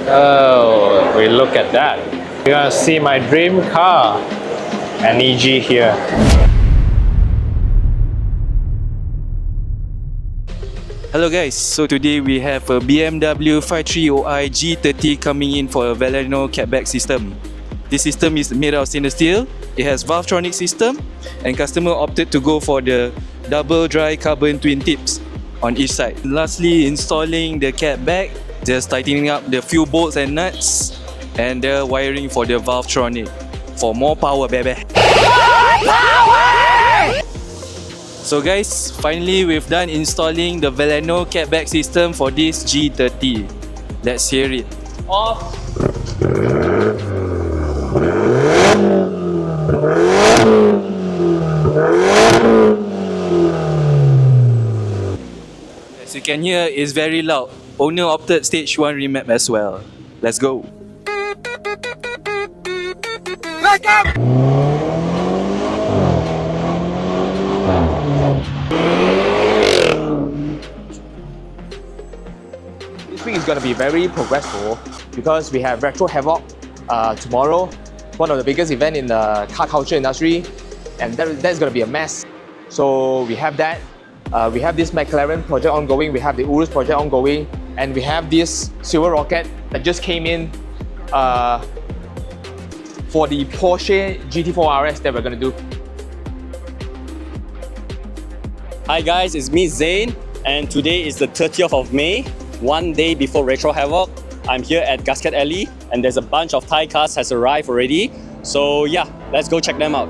Oh, we look at that. You're gonna see my dream car, an EG here. Hello guys, so today we have a BMW 530i G30 coming in for a Valeno catback system. This system is made out of stainless steel, it has Valvetronic system, and customer opted to go for the double dry carbon twin tips on each side. Lastly, installing the catback, just tightening up the few bolts and nuts, and the wiring for the Valvetronic for more power, baby. So guys, finally we've done installing the Valeno catback system for this G30. Let's hear it. Off. As you can hear, it's very loud. Owner opted stage 1 remap as well. Let's go. Back up! This week is going to be very progressive because we have Retro Havoc tomorrow, one of the biggest events in the car culture industry, and that's going to be a mess. So we have that. We have this McLaren project ongoing, we have the Urus project ongoing, and we have this silver rocket that just came in for the Porsche GT4RS that we're going to do. Hi guys, it's me Zain, and today is the 30th of May, one day before Retro Havoc. I'm here at Gasket Alley, and there's a bunch of Thai cars has arrived already. So yeah, let's go check them out.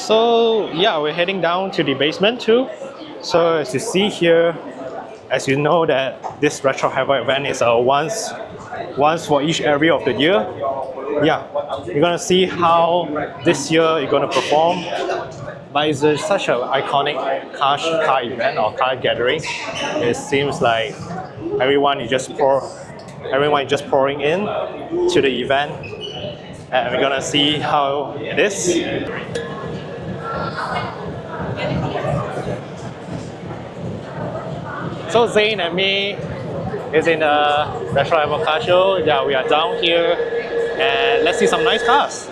So yeah, we're heading down to the basement too. So as you see here, as you know that this Retro Havoc event is a once for each area of the year. Yeah, you're gonna see how this year you're gonna perform. But it's such an iconic car event or car gathering. It seems like everyone is just pouring in to the event, and we're gonna see how it is. So Zain and me is in the Retro Havoc car show. Yeah, we are down here and let's see some nice cars.